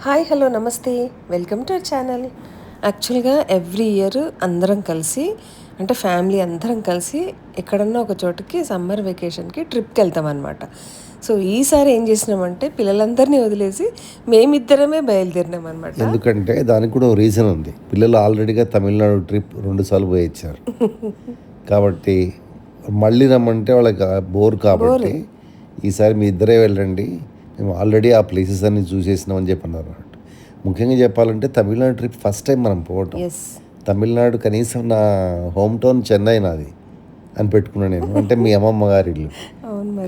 Hi hello నమస్తే welcome to our channel. యాక్చువల్గా every year అందరం కలిసి అంటే ఫ్యామిలీ అందరం కలిసి ఎక్కడన్నా ఒక చోటుకి సమ్మర్ వెకేషన్కి ట్రిప్కి వెళ్తాం అనమాట. సో ఈసారి ఏం చేసినామంటే పిల్లలందరినీ వదిలేసి మేమిద్దరమే బయలుదేరినాం అనమాట. ఎందుకంటే దానికి కూడా రీజన్ ఉంది. పిల్లలు ఆల్రెడీగా తమిళనాడు ట్రిప్ 2 సార్లు పోయి ఇచ్చారు. కాబట్టి మళ్ళీ రమ్మంటే వాళ్ళకి బోర్ కాబట్టి ఈసారి మీ ఇద్దరే వెళ్ళండి, మేము ఆల్రెడీ ఆ ప్లేసెస్ అన్ని చూసేసినామని చెప్పన్నారు అన్నమాట. ముఖ్యంగా చెప్పాలంటే తమిళనాడు ట్రిప్ ఫస్ట్ టైం మనం పోవటం. తమిళనాడు కనీసం నా హోమ్ టౌన్ చెన్నై నాది అని పెట్టుకున్నాను నేను, అంటే మీ అమ్మమ్మ గారి ఇల్లు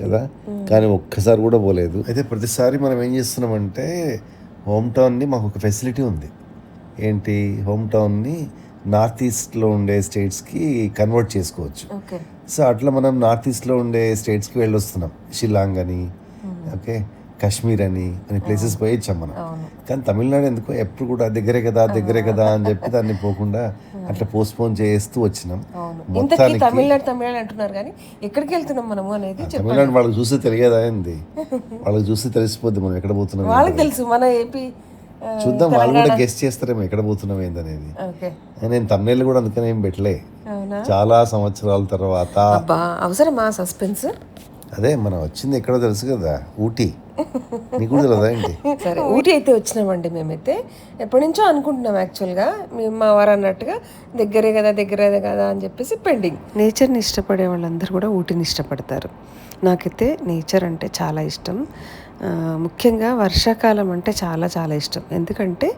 కదా, కానీ ఒక్కసారి కూడా పోలేదు. అయితే ప్రతిసారి మనం ఏం చేస్తున్నామంటే హోమ్ టౌన్ని మాకు ఒక ఫెసిలిటీ ఉంది. ఏంటి, హోమ్ టౌన్ని నార్త్ ఈస్ట్లో ఉండే స్టేట్స్కి కన్వర్ట్ చేసుకోవచ్చు. సో అట్లా మనం నార్త్ ఈస్ట్లో ఉండే స్టేట్స్కి వెళ్ళొస్తున్నాం. షిల్లాంగ్ అని, ఓకే, కాశ్మీర్ అని ప్లేసెస్ పోయి వచ్చాం మనం. కానీ తమిళనాడు ఎందుకో ఎప్పుడు కూడా దగ్గరే కదా అని చెప్పి దాన్ని పోకుండా అట్లా పోస్ట్పోన్ చేస్తూ వచ్చినాం. మొత్తానికి తమిళనాడు అంటున్నారు కానీ ఎక్కడికి వెళ్తున్నాం మనము అనేది తమిళనాడు వాళ్ళకి చూస్తే తెలియదా ఏంది, వాళ్ళకి చూస్తే తెలిసిపోద్ది మనం ఎక్కడ పోతున్నాం. వాళ్ళకి తెలుసు మన ఏపీ. చూద్దాం, వాళ్ళు కూడా గెస్ట్ చేస్తారేమో ఎక్కడ పోతున్నాం ఏందనేది. నేను తమిళనాడు కూడా అందుకని ఏం పెట్టలే, చాలా సంవత్సరాల తర్వాత. అవసరమా సస్పెన్స్? అదే మనం వచ్చింది ఎక్కడో తెలుసు కదా, ఊటీ. నీకు కూడా తెలియదా ఏంటి? సరే, ఊటీ అయితే వచ్చినామండి. మేమైతే ఎప్పటి నుంచో అనుకుంటున్నాం. యాక్చువల్గా మేము మా వారు అన్నట్టుగా దగ్గరే కదా అని చెప్పేసి పెండింగ్. నేచర్ని ఇష్టపడే వాళ్ళందరూ కూడా ఊటీని ఇష్టపడతారు. నాకైతే నేచర్ అంటే చాలా ఇష్టం. ముఖ్యంగా వర్షాకాలం అంటే చాలా చాలా ఇష్టం. ఎందుకంటే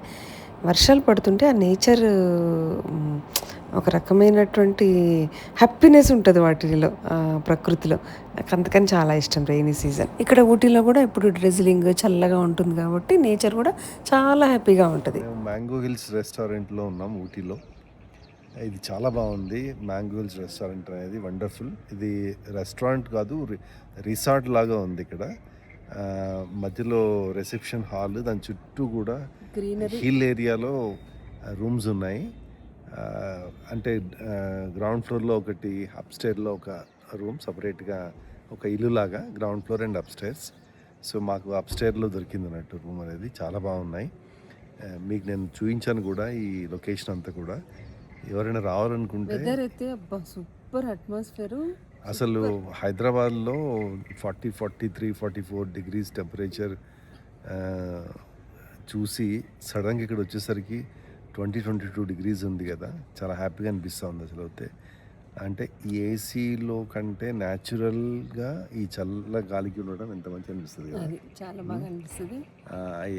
వర్షాలు పడుతుంటే ఆ నేచర్ ఒక రకమైనటువంటి హ్యాపీనెస్ ఉంటుంది వాటిలో, ప్రకృతిలో. నాకు అందుకని చాలా ఇష్టం రెయినీ సీజన్. ఇక్కడ ఊటీలో కూడా ఇప్పుడు డ్రెజిలింగ్ చల్లగా ఉంటుంది కాబట్టి నేచర్ కూడా చాలా హ్యాపీగా ఉంటుంది. మ్యాంగో హిల్స్ రెస్టారెంట్లో ఉన్నాం ఊటీలో. ఇది చాలా బాగుంది. మ్యాంగో హిల్స్ రెస్టారెంట్ అనేది వండర్ఫుల్. ఇది రెస్టారెంట్ కాదు, రిసార్ట్ లాగా ఉంది. ఇక్కడ మధ్యలో రిసెప్షన్ హాల్, దాని చుట్టూ కూడా హిల్ ఏరియాలో రూమ్స్ ఉన్నాయి. అంటే గ్రౌండ్ ఫ్లోర్లో ఒకటి, అప్స్టైర్లో ఒక రూమ్, సపరేట్గా ఒక ఇల్లు లాగా, ground floor and upstairs. So మాకు అప్స్టైర్లో దొరికింది అన్నట్టు రూమ్ అనేది. చాలా బాగున్నాయి. మీకు నేను చూపించాను కూడా ఈ లొకేషన్ అంతా కూడా. ఎవరైనా రావాలనుకుంటే సూపర్ అట్మాస్ఫియర్. అసలు హైదరాబాద్లో 43, 44 డిగ్రీస్ టెంపరేచర్ చూసి సడన్గా ఇక్కడ వచ్చేసరికి 22 డిగ్రీస్ ఉంది కదా, చాలా హ్యాపీగా అనిపిస్తుంది అసలు. అయితే అంటే ఈ ఏసీలో కంటే న్యాచురల్గా ఈ చల్ల గాలికి ఉండడం ఎంత మంచి అనిపిస్తుంది కదా, చాలా బాగా అనిపిస్తుంది.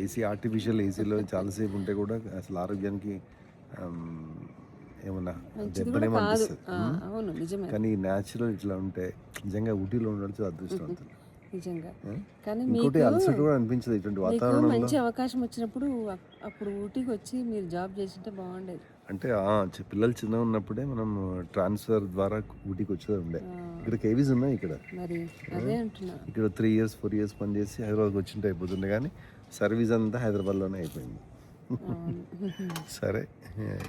ఏసీ, ఆర్టిఫిషియల్ ఏసీలో చాలాసేపు ఉంటే కూడా అసలు ఆరోగ్యానికి ఏమన్నా దెబ్బనేమో అనిపిస్తుంది. కానీ న్యాచురల్ ఇట్లా ఉంటే నిజంగా ఊటీలో ఉండడం అదృష్టవంతులు నిజంగా. కానీ ఇంకోటి అలసట కూడా అనిపించదు ఇటువంటి వాతావరణంలో. మంచి అవకాశం వచ్చినప్పుడు అప్పుడు ఊటీకి వచ్చి మీరు జాబ్ చేసింటే బాగుండేది. అంటే పిల్లలు చిన్న ఉన్నప్పుడే మనం ట్రాన్స్ఫర్ ద్వారా ఊటీకి వచ్చేది ఉండే. ఇక్కడ కేవీస్ ఉన్నాయి. ఇక్కడ ఇక్కడ 3 years 4 years పనిచేసి హైదరాబాద్కి వచ్చింటే అయిపోతుండే, కానీ సర్వీస్ అంతా హైదరాబాద్లోనే అయిపోయింది. సరే,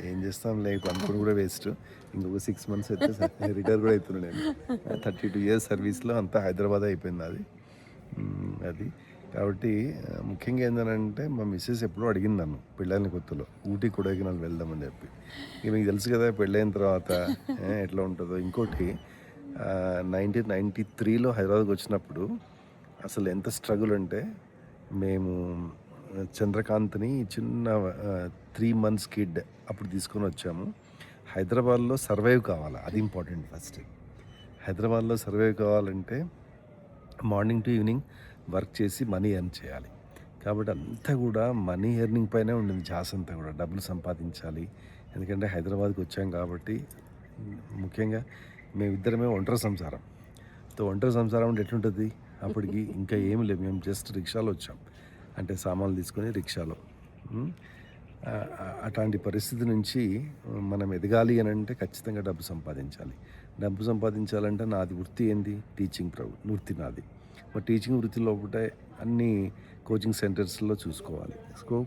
ఏం చేస్తాం, లేదు అనుకుని కూడా వేస్ట్. ఇంకొక 6 months అయితే రిటైర్ కూడా అవుతున్నాను నేను. 32 years సర్వీస్లో అంతా హైదరాబాద్ అయిపోయింది అది. కాబట్టి ముఖ్యంగా ఏంటంటే మా మిస్సెస్ ఎప్పుడూ అడిగింది నన్ను పెళ్ళైన కొత్తలో ఊటీ కొడైకెనాల్ వెళ్దామని చెప్పి. ఇక మీకు తెలుసు కదా పెళ్ళైన తర్వాత ఎట్లా ఉంటుందో. ఇంకోటి 1993లో హైదరాబాద్కి వచ్చినప్పుడు అసలు ఎంత స్ట్రగుల్ అంటే, మేము చంద్రకాంత్ని చిన్న 3 months కిడ్ అప్పుడు తీసుకొని వచ్చాము. హైదరాబాద్లో సర్వైవ్ కావాలి, అది ఇంపార్టెంట్. ఫస్ట్ హైదరాబాద్లో సర్వైవ్ కావాలంటే మార్నింగ్ టు ఈవినింగ్ వర్క్ చేసి మనీ ఎర్న్ చేయాలి. కాబట్టి అంతా కూడా మనీ ఎర్నింగ్ పైనే ఉండింది ఛాన్స్ అంతా కూడా. డబ్బులు సంపాదించాలి. ఎందుకంటే హైదరాబాద్కి వచ్చాం కాబట్టి. ముఖ్యంగా మేమిద్దరమే ఒంటరి సంసారం. ఒంటరి సంసారం అంటే ఎట్లుంటుంది అప్పటికి, ఇంకా ఏమి లేదు, మేము జస్ట్ రిక్షాలో వచ్చాం, అంటే సామాన్లు తీసుకొని రిక్షాలో. అట్లాంటి పరిస్థితి నుంచి మనం ఎదగాలి అని అంటే ఖచ్చితంగా డబ్బు సంపాదించాలి. డబ్బు సంపాదించాలంటే నాది వృత్తి ఏంది, టీచింగ్ వృత్తి నాది. మరి టీచింగ్ వృత్తి లోపల అన్ని కోచింగ్ సెంటర్స్లో చూసుకోవాలి. సో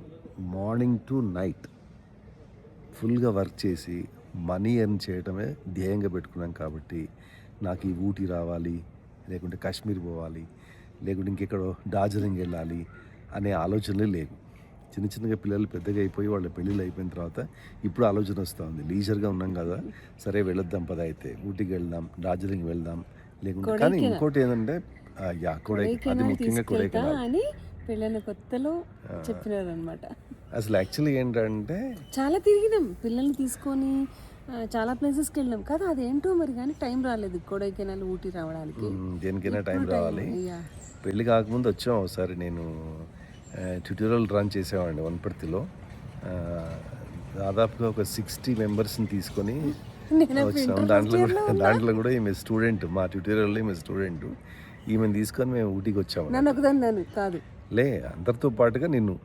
మార్నింగ్ టు నైట్ ఫుల్గా వర్క్ చేసి మనీ ఎర్న్ చేయడమే ధ్యేయంగా పెట్టుకున్నాం. కాబట్టి నాకు ఈ ఊటీ రావాలి, లేకుంటే కాశ్మీర్ పోవాలి, లేకుంటే ఇంకెక్కడో డార్జిలింగ్ వెళ్ళాలి అనే ఆలోచనలే లేవు. చిన్న చిన్నగా పిల్లలు పెద్దగా అయిపోయి వాళ్ళ పెళ్ళిళ్ళు అయిపోయిన తర్వాత ఇప్పుడు ఆలోచన వస్తూ ఉంది. లీజర్గా ఉన్నాం కదా, సరే వెళ్ళొద్దాం పద అయితే ఊటీకి వెళ్దాం, డార్జిలింగ్ వెళ్దాం, లేకుంటే కానీ ఇంకోటి ఏంటంటే అది ముఖ్యంగా కొడైకెనాల్ అని పెళ్ళైన కొత్తలో చెప్పినారు అనమాట. అసలు యాక్చువల్లీ ఏంటంటే చాలా తిరిగినాం పిల్లల్ని తీసుకొని, చాలా ప్లేసెస్కి వెళ్ళినాం కదా, అదేంటో మరి కానీ టైం రాలేదు కొడైకెనాల్ ఊటీ రావడానికి. దేనికైనా టైం రావాలి. పెళ్ళి కాకముందు వచ్చాం ఒకసారి, నేను ట్యూటోరియల్ రన్ చేసేవాడిని వనపర్తిలో. దాదాపుగా ఒక 60 మెంబర్స్ని తీసుకొని వచ్చాం. దాంట్లో కూడా ఈమె స్టూడెంట్, మా ట్యూటోరియల్లో ఈమె స్టూడెంట్. ఈమెను తీసుకొని మేము ఊటీకి వచ్చాము. నన్ను ఒకదాన్ని కాదు లే, అందరితో పాటుగా నిన్ను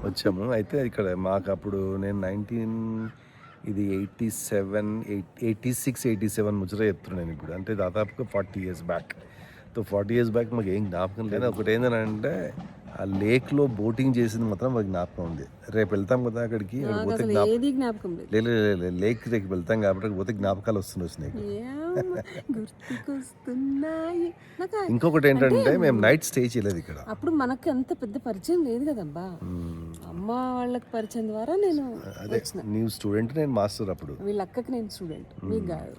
వచ్చాము. అయితే ఇక్కడ మాకు అప్పుడు నేను 86-87 ముచ్చట చెప్తున్నాను నేను ఇప్పుడు, అంటే దాదాపుగా 40 years బ్యాక్. 40 years బ్యాక్ మాకు ఏం జ్ఞాపకం లేదు. ఒకటి ఏంటంటే ఆ లేక్లో బోటింగ్ చేసింది మాత్రం మాకు జ్ఞాపకం ఉంది. రేపు వెళ్తాం కదా అక్కడికి, పోతే జ్ఞాపకం లేదు. లేక్ రేపు వెళ్తాం కాబట్టి పోతే జ్ఞాపకాలు వస్తున్నాయి. ఇంకొకటి ఏంటంటే మేము నైట్ స్టే చేయలేదు ఇక్కడ. అప్పుడు మనకి అంత పెద్ద పరిచయం లేదు కదబ్బా, అమ్మ వాళ్ళకి పరిచయం ద్వారా నేను అదే, నీవు స్టూడెంట్, నేను మాస్టర్. అప్పుడు వీళ్ళ అక్కకి నేను స్టూడెంట్, మీకు కాదు.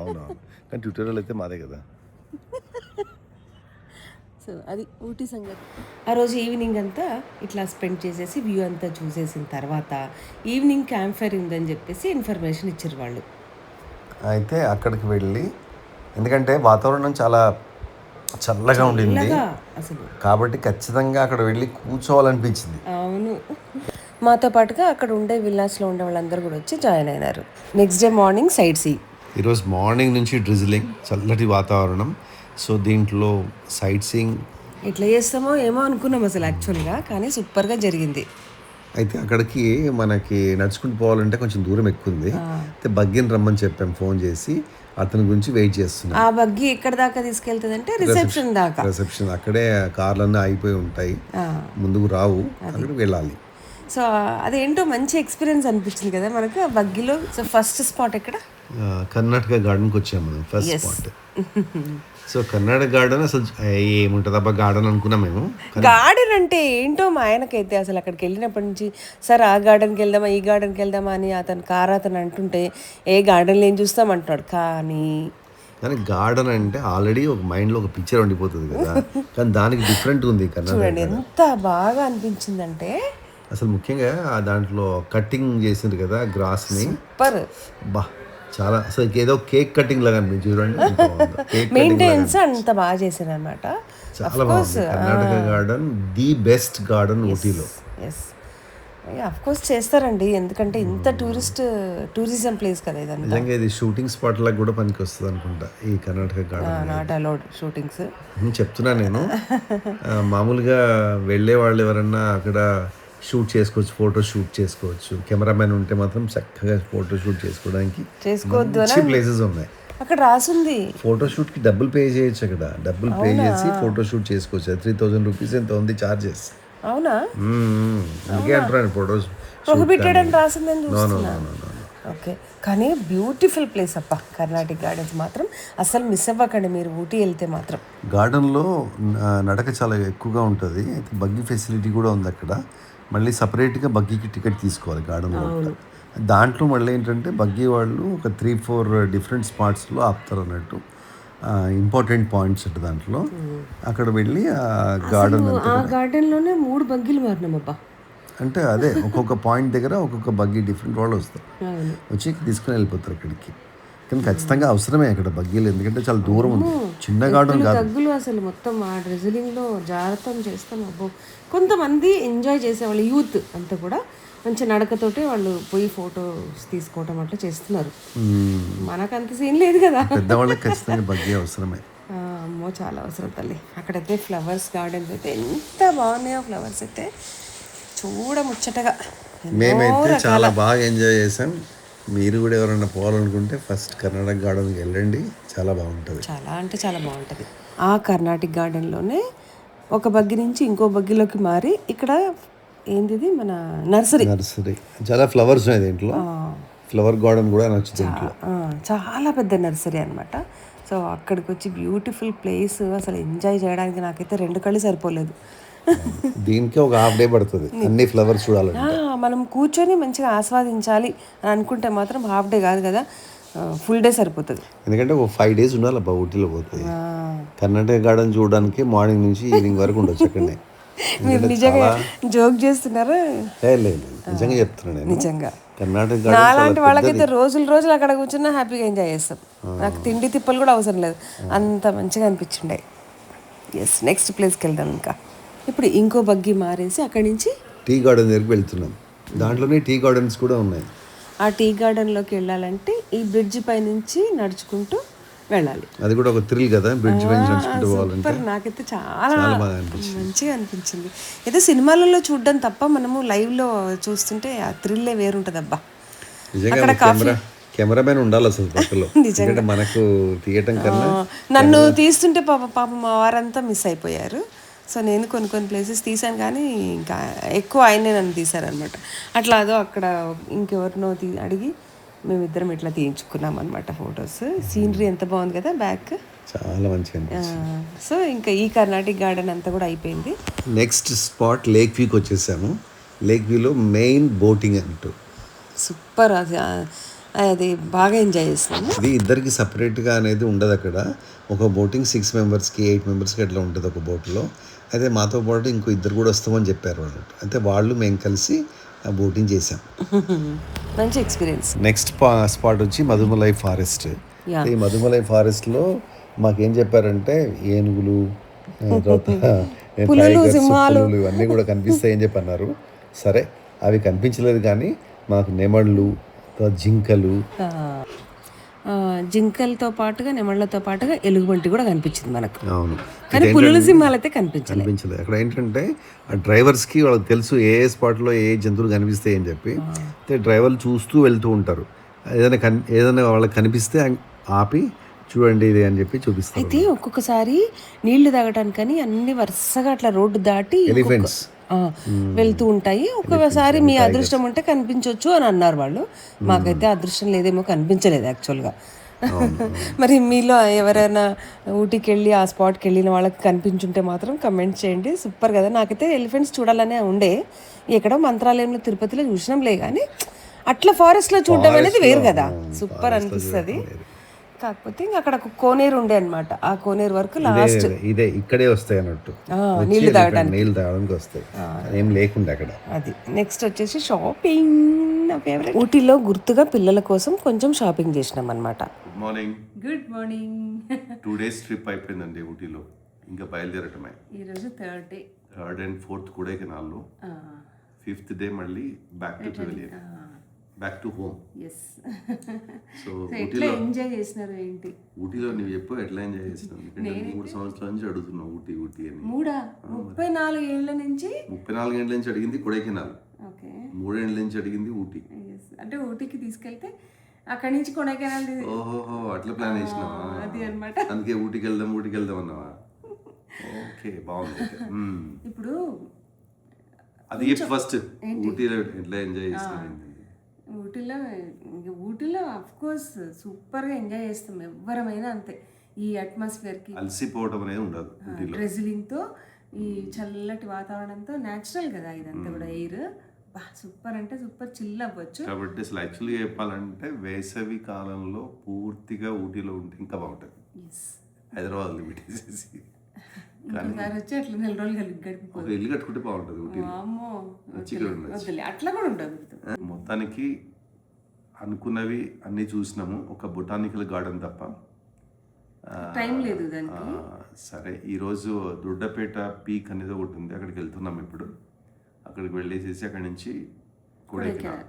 అవును, కానీ ట్యూటోరియల్ అయితే మాదే కదా. సో అది ఊటీ సంగతి. ఆ రోజు ఈవినింగ్ అంతా ఇట్లా స్పెండ్ చేసేసి వ్యూ అంతా చూసేసిన తర్వాత ఈవినింగ్ క్యాంప్ ఫైర్ ఉందని చెప్పేసి ఇన్ఫర్మేషన్ ఇచ్చారు వాళ్ళు. అయితే అక్కడికి వెళ్ళి, ఎందుకంటే వాతావరణం చాలా చల్లగా ఉండింది అసలు, కాబట్టి ఖచ్చితంగా అక్కడ వెళ్ళి కూర్చోవాలనిపించింది. అవును, మాతో పాటుగా అక్కడ ఉండే విల్లాస్లో ఉండే వాళ్ళందరూ కూడా వచ్చి జాయిన్ అయినారు. Next day morning sight see. ఈరోజు మార్నింగ్ నుంచి డ్రిజిలింగ్, చల్లటి వాతావరణం. సో దీంట్లో సైట్ సీయింగ్ ఎట్లా చేస్తామో ఏమో అనుకున్నాం అసలు యాక్చువల్గా, కానీ సూపర్గా జరిగింది. అయితే అక్కడికి మనకి నడుచుకుంటూ పోవాలంటే కొంచెం దూరం ఎక్కువ ఉంది. అయితే బగ్గీని రమ్మని చెప్పాం ఫోన్ చేసి, అతని గురించి వెయిట్ చేస్తున్నాం. ఆ బగ్గీ ఎక్కడ దాకా తీసుకెళ్తుంది అంటే రిసెప్షన్ దాకా. రిసెప్షన్ అక్కడే కార్లన్నీ అయిపోయి ఉంటాయి, ముందుకు రావు, అక్కడికి వెళ్ళాలి. సో అదేంటో మంచి ఎక్స్పీరియన్స్ అనిపించింది కదా మనకు ఆ బగ్గీలో. సో ఫస్ట్ స్పాట్ ఎక్కడ? కర్ణాటక గార్డెన్కి వచ్చాము మనం, first spot. So Karnataka garden అసలు ఏముంటుంది అబ్బా గార్డెన్ అనుకున్నాం మేము. గార్డెన్ అంటే ఏంటో మా ఆయనకైతే అసలు అక్కడికి వెళ్ళినప్పటి నుంచి సార్ ఆ గార్డెన్కి వెళ్దామా ఈ గార్డెన్కి వెళ్దామా అని అతను అంటుంటే ఏ గార్డెన్లో ఏం చూస్తాం అంటున్నాడు. కానీ గార్డెన్ అంటే ఆల్రెడీ ఒక మైండ్లో ఒక పిక్చర్ ఉండిపోతుంది కదా, కానీ దానికి డిఫరెంట్ ఉంది. చూడండి ఎంత బాగా అనిపించిందంటే, అసలు ముఖ్యంగా దాంట్లో కట్టింగ్ చేసింది కదా గ్రాస్ని, సూపర్ బా చాలా, అసలు ఏదో కేక్ కటింగ్ లాగా అనిపించింది. చూడండి, మెయింటెనెన్స్ అంత బాగా చేశారు అనమాట. చాలా బాగుంది. Karnataka garden the best garden ఊటీలో. ఎస్, అఫ్ కోర్స్ చేస్తారండి, ఎందుకంటే ఇంత టూరిజం ప్లేస్ కదా ఇదంతా. నిజంగా ఇది షూటింగ్ స్పాట్ లాగా కూడా పనికి వస్తుంది అనుకుంటా ఈ Karnataka garden. Not allowed shootings చెప్తున్నా నేను. మామూలుగా వెళ్ళే వాళ్ళు ఎవరన్నా అక్కడ షూట్ చేసుకోవచ్చు, ఫోటో షూట్ చేసుకోవచ్చు. కెమెరామెన్ ఉంటే మాత్రం చక్కగా ఫోటో షూట్ చేసుకోవడానికి మంచి ప్లేసెస్ ఉన్నాయి. అక్కడ రాసుంది ఫోటో షూట్ కి డబ్బులు పే చేయొచ్చు. అక్కడ డబ్బులు పే చేసి ఫోటో షూట్ చేసుకోవచ్చు. 3000 రూపీస్ ఎంత ఉంది చార్జెస్. అవునా? అందుకే అంటున్నాను ఫోటోస్ ప్రొహిబిటెడ్ అని రాసిందని చూస్తున్నాను. ఓకే, కానీ బ్యూటిఫుల్ ప్లేస్ అప్ప కర్ణాటక గార్డెన్స్ మాత్రం అసలు మిస్ అవ్వకండి మీరు ఊటీ వెళ్తే మాత్రం. గార్డెన్లో నడక చాలా ఎక్కువగా ఉంటుంది. అయితే బగ్గీ ఫెసిలిటీ కూడా ఉంది అక్కడ. మళ్ళీ సపరేట్గా బగ్గీకి టికెట్ తీసుకోవాలి గార్డెన్లో. దాంట్లో మళ్ళీ ఏంటంటే బగ్గీ వాళ్ళు ఒక 3-4 డిఫరెంట్ స్పాట్స్లో ఆపుతారు అన్నట్టు, ఇంపార్టెంట్ పాయింట్స్ అంటే దాంట్లో. అక్కడ వెళ్ళి ఆ గార్డెన్లోనే 3 బగ్గీలు మారినామబ్బా. అంటే అదే ఒక్కొక్క పాయింట్ దగ్గర ఒక్కొక్క బగ్గీ డిఫరెంట్ వాళ్ళు వస్తారు, వచ్చి తీసుకుని వెళ్ళిపోతారు అక్కడికి. కానీ ఖచ్చితంగా అవసరమే అక్కడ బగ్గీలు, ఎందుకంటే చాలా దూరం ఉంది, చిన్న గార్డెన్ కాదు. తగ్గులు అసలు మొత్తం ఆ డ్రెజిలింగ్లో జాగ్రత్త చేస్తాం. అబ్బో, కొంతమంది ఎంజాయ్ చేసేవాళ్ళు యూత్ అంతా కూడా మంచి నడకతోటి వాళ్ళు పోయి ఫొటోస్ తీసుకోవటం అట్లా చేస్తున్నారు. మనకు అంత సీన్ లేదు కదా. పెద్దవాళ్ళకి ఖచ్చితంగా బగ్గీ అవసరమే. అమ్మో చాలా అవసరం తల్లి. అక్కడైతే ఫ్లవర్స్ గార్డెన్స్ అయితే ఎంత బాగున్నాయో, ఫ్లవర్స్ అయితే చూడముచ్చటగా. మేమైతే చాలా బాగా ఎంజాయ్ చేసాం. మీరు కూడా ఎవరైనా పోవాలనుకుంటే ఫస్ట్ కర్ణాటక గార్డెన్కి వెళ్ళండి, చాలా బాగుంటుంది. చాలా అంటే చాలా బాగుంటుంది. ఆ కర్ణాటక గార్డెన్లోనే ఒక బగ్గి నుంచి ఇంకో బగ్గిలోకి మారి ఇక్కడ ఏంటిది మన నర్సరీ చాలా ఫ్లవర్స్ ఉన్నాయి దీంట్లో. ఫ్లవర్ గార్డెన్ కూడా నచ్చుతుంది దీంట్లో. చాలా పెద్ద నర్సరీ అనమాట. సో అక్కడికి వచ్చి బ్యూటిఫుల్ ప్లేస్ అసలు ఎంజాయ్ చేయడానికి నాకైతే 2 కళ్ళు సరిపోలేదు. దీనికి ఒక హాఫ్ డే పడుతుంది అన్ని ఫ్లవర్స్ చూడాలంటే. మనం కూర్చొని మంచిగా ఆస్వాదించాలి అని అనుకుంటే మాత్రం హాఫ్ డే కాదు కదా, ఫుల్ డే సరిపోతుంది. ఎందుకంటే ఒక 5 days ఉండాలి అబ్బా ఊటీలో పోతే. కర్ణాటక గార్డెన్ చూడడానికి మార్నింగ్ నుంచి ఈవినింగ్ వరకు ఉండొచ్చు అక్కడనే. మీరు నిజంగా జోక్ చేస్తున్నారా? లేదు నిజంగా చెప్తున్నాను నేను. నిజంగా కర్ణాటక నాలాంటి వాళ్ళకైతే రోజులు అక్కడ కూర్చున్నా హ్యాపీగా ఎంజాయ్ చేస్తాం. నాకు తిండి తిప్పలు కూడా అవసరం లేదు, అంత మంచిగా అనిపించిండే. ఎస్, నెక్స్ట్ ప్లేస్కి వెళ్దాం. ఇంకా ఇప్పుడు ఇంకో బగ్గి మారేసి అక్కడి నుంచి టీ గార్డెన్ దగ్గరికి వెళ్తున్నాం. దాంట్లోనే టీ గార్డెన్స్ కూడా ఉన్నాయి. ఆ టీ గార్డెన్లోకి వెళ్ళాలంటే ఈ బ్రిడ్జ్ పై నుంచి నడుచుకుంటూ వెళ్ళాలి. అది కూడా ఒక థ్రిల్ కదా, బ్రిడ్జ్ పై నడుచుకుంటూ పోవాలంటే. సూపర్, నాకైతే చాలా మంచిగా అనిపించింది. ఏదో సినిమాలలో చూడడం తప్ప మనము లైవ్లో చూస్తుంటే ఆ థ్రిల్లే వేరుంటుంది అబ్బా. నిజంగా కెమెరామెన్ ఉండాలి అసలు పక్కలో. ఎందుకంటే మనకు తీయటం కన్నా నన్ను తీస్తుంటే పాప మా వారంతా మిస్ అయిపోయారు. సో నేను కొన్ని ప్లేసెస్ తీసాను, కానీ ఇంకా ఎక్కువ ఆయనే నన్ను తీశారనమాట. అట్లా అదో అక్కడ ఇంకెవరినో అడిగి మేమిద్దరం ఇట్లా తీయించుకున్నాం అనమాట ఫొటోస్. సీనరీ ఎంత బాగుంది కదా బ్యాక్, చాలా మంచిగా. సో ఇంకా ఈ కర్ణాటక గార్డెన్ అంతా కూడా అయిపోయింది. నెక్స్ట్ స్పాట్ లేక్ వ్యూకి వచ్చేసాము. లేక్ వ్యూలో మెయిన్ బోటింగ్ అంటూ సూపర్, అది బాగా ఎంజాయ్ చేస్తున్నాము. ఇది ఇద్దరికి సపరేట్గా అనేది ఉండదు అక్కడ. ఒక బోటింగ్ 6 members-కి 8 members-కి అట్లా ఉంటుంది ఒక బోట్లో. అయితే మాతో పాటు ఇంకో ఇద్దరు కూడా వస్తామని చెప్పారు వాళ్ళు. అయితే వాళ్ళు మేము కలిసి ఆ బోటింగ్ చేసాం. మంచి ఎక్స్పీరియన్స్. నెక్స్ట్ స్పాట్ వచ్చి మధుమలై ఫారెస్ట్. ఈ మధుమలై ఫారెస్ట్లో మాకేం చెప్పారంటే ఏనుగులు, టైగర్స్, పులులు ఇవన్నీ కూడా కనిపిస్తాయని చెప్పి అన్నారు. సరే, అవి కనిపించలేదు కానీ మాకు నెమళ్ళు, జింకలు, జింకలతో పాటుగా నెమళ్ళతో పాటుగా ఎలుగుబంటి కూడా కనిపించింది మనకు. అవును, కానీ పులుల సింహాలు అయితే కనిపించలేదు. అక్కడ ఏంటంటే ఆ డ్రైవర్స్కి వాళ్ళకి తెలుసు ఏ స్పాట్లో ఏ జంతువులు కనిపిస్తాయి అని చెప్పి. అయితే డ్రైవర్లు చూస్తూ వెళ్తూ ఉంటారు. ఏదైనా వాళ్ళకి కనిపిస్తే ఆపి చూడండి ఇది అని చెప్పి చూపిస్తారు. అయితే ఒక్కొక్కసారి నీళ్లు తాగటానికని అన్ని వరుసగా అట్లా రోడ్డు దాటి ఎలిఫెంట్స్ వెళ్తూ ఉంటాయి. ఒక్కసారి మీ అదృష్టం ఉంటే కనిపించవచ్చు అని అన్నారు వాళ్ళు. మాకైతే అదృష్టం లేదేమో, కనిపించలేదు యాక్చువల్గా. మరి మీలో ఎవరైనా ఊటీకి వెళ్ళి ఆ స్పాట్కి వెళ్ళిన వాళ్ళకి కనిపించుంటే మాత్రం కమెంట్ చేయండి. సూపర్ కదా. నాకైతే ఎలిఫెంట్స్ చూడాలనే ఉండే. ఎక్కడో మంత్రాలయంలో తిరుపతిలో చూసినాంలే, కానీ అట్లా ఫారెస్ట్లో చూడడం అనేది వేరు కదా, సూపర్ అనిపిస్తుంది. కాకపోతే ఇంకా అక్కడ ఒక కోనేరు ఉండే అనమాట. ఆ కోనేరు వరకు లాస్ట్ ఇదే ఇక్కడే వస్తాయి అన్నట్టు, నీళ్లు తాగడానికి వస్తాయి, ఏం లేకుండా అక్కడ. అది నెక్స్ట్ వచ్చేసి షాపింగ్. నా ఫేవరెట్. ఊటీలో గుర్తుగా పిల్లల కోసం కొంచెం షాపింగ్ చేసినాం అనమాట. గుడ్ మార్నింగ్ 2 days ట్రిప్ అయిపోయిందండి ఊటీలో. ఇంకా బయలుదేరటమే. ఈరోజు 3rd day, 3rd and 4th కొడైకెనాల్లో, 5th day మళ్ళీ back to pavilion, back to home. Yes. So ఎట్లా ఎంజాయ్ చేసినారు ఏంటి ఊటీలో? నువ్వు చెప్పు, ఎట్లా ఎంజాయ్ చేసినావు? 3 సంవత్సరాల నుంచి అడుగుతున్నావు ఊటీ అని. 34 ఏళ్ల నుంచి 34 ఏళ్ళ నుంచి అడిగింది కొడైకెనాల్, ఓకే, 3 ఏళ్ళ నుంచి అడిగింది ఊటీ. అంటే ఊటీకి తీసుకెళ్తే అక్కడి నుంచి కొడైకెనాల్. ఓహో, అట్లా ప్లాన్ చేసినావా? అది అనమాట. అందుకే ఊటీకి వెళ్దాం అన్నావా? ఓకే, బాగుంది. ఇప్పుడు అది ఫస్ట్ ఊటీలో ఎట్లా ఎంజాయ్ చేసినావు? ఊటీలో అఫ్ కోర్స్ సూపర్గా ఎంజాయ్ చేస్తాం ఎవరమైనా, అంతే. ఈ అట్మాస్ఫియర్కి అలసిపోవడం అనేది ఉండదు. డ్రెజిలింగ్తో, ఈ చల్లటి వాతావరణంతో, న్యాచురల్ కదా ఇదంతా కూడా, ఎయిర్ సూపర్ అంటే సూపర్, చిల్ అవ్వచ్చు. కాబట్టి అసలు యాక్చువల్గా చెప్పాలంటే వేసవి కాలంలో పూర్తిగా ఊటీలో ఉంటే ఇంకా బాగుంటుంది. హైదరాబాద్లో పెట్టేసేసి వచ్చి అట్లా 4 రోజులు గడిపిపోతుంది. ఇల్లు కట్టుకుంటే బాగుంటుంది ఊటీలో. అట్లా కూడా ఉండదు. మొత్తానికి అనుకున్నవి అన్నీ చూసినాము, ఒక బొటానికల్ గార్డెన్ తప్ప. టైం లేదు దానికి. సరే, ఈరోజు దొడ్డపేట పీక్ అనేది ఒకటి ఉంది, అక్కడికి వెళ్తున్నాం ఇప్పుడు. అక్కడికి వెళ్ళేసేసి అక్కడి నుంచి కొడైకెనాల్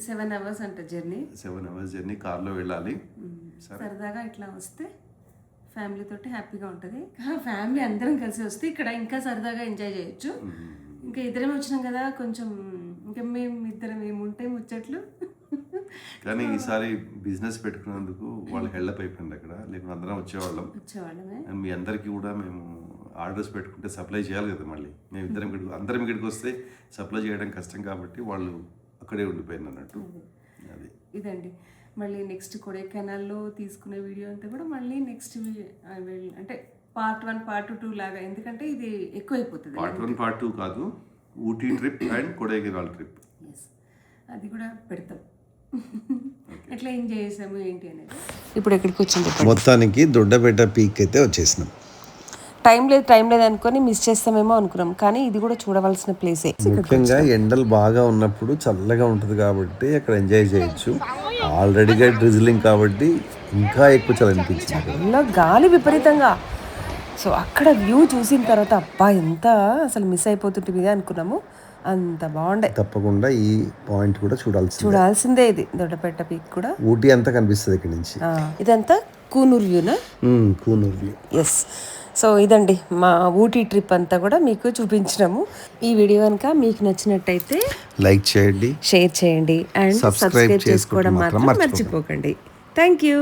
7 hours అంట జర్నీ. 7 hours జర్నీ కార్లో వెళ్ళాలి. సరదాగా ఇట్లా వస్తే ఫ్యామిలీ తోటి హ్యాపీగా ఉంటుంది. ఫ్యామిలీ అందరం కలిసి వస్తే ఇక్కడ ఇంకా సరదాగా ఎంజాయ్ చేయొచ్చు. ఇంకా ఇద్దరం వచ్చినాం కదా, కొంచెం ఇంకా ఇద్దరం ఏముంటే ముచ్చట్లు. కానీ ఈసారి బిజినెస్ పెట్టుకున్నందుకు వాళ్ళు హెల్ప్ అయిపోయింది అక్కడ, లేకపోతే అందరం వచ్చేవాళ్ళమే. మీ అందరికీ కూడా మేము ఆర్డర్స్ పెట్టుకుంటే సప్లై చేయాలి కదా, మళ్ళీ మేము అందరం ఇక్కడికి వస్తే సప్లై చేయడం కష్టం కాబట్టి వాళ్ళు అక్కడే ఉండిపోయింది అన్నట్టు. అది ఇదండి. మళ్ళీ నెక్స్ట్ కొడైకెనాల్లో తీసుకునే వీడియో అంతా కూడా మళ్ళీ నెక్స్ట్ అంటే పార్ట్ 1 పార్ట్ 2 లాగా, ఎందుకంటే ఇది ఎక్కువ అయిపోతుంది. పార్ట్ 1 పార్ట్ 2 కాదు, Ooty trip and Kodaikanal trip. Yes, అది కూడా పెడతాం. ఎట్లా ఎంజాయ్ చేసాము ఏంటి అనేది. ఇప్పుడు ఎక్కడికి వచ్చింది? మొత్తానికి దొడ్డబెట్ట పీక్ అయితే వచ్చేసినాం. టైం లేదు అనుకొని మిస్ చేస్తామేమో అనుకున్నాం, కానీ ఇది కూడా చూడవలసిన ప్లేసే. ముఖ్యంగా ఎండలు బాగా ఉన్నప్పుడు చల్లగా ఉంటుంది కాబట్టి అక్కడ ఎంజాయ్ చేయొచ్చు. ఆల్రెడీగా డ్రిజిలింగ్ కాబట్టి ఇంకా ఎక్కువ చలి అనిపించింది. ఇలా గాలి విపరీతంగా. సో అక్కడ వ్యూ చూసిన తర్వాత అబ్బా ఎంత అసలు మిస్ అయిపోతుంటుంది అనుకున్నాము, అంత బాగుండే. తప్పకుండా ఈ పాయింట్ కూడా చూడాల్సిందే, ఇది దొడ్డపేట పీక్ కూడా. ఊటీ అంతా కనిపిస్తుంది ఇక్కడ నుంచి. ఇదంతా కూనూరు వ్యూనా? కూనూరు వ్యూ. ఎస్. సో ఇదండి మా ఊటీ ట్రిప్ అంతా కూడా మీకు చూపించినాము. ఈ వీడియో కనుక మీకు నచ్చినట్టయితే లైక్ చేయండి, షేర్ చేయండి అండ్ సబ్స్క్రైబ్ చేసుకోవడం మాత్రం మర్చిపోకండి. Thank you.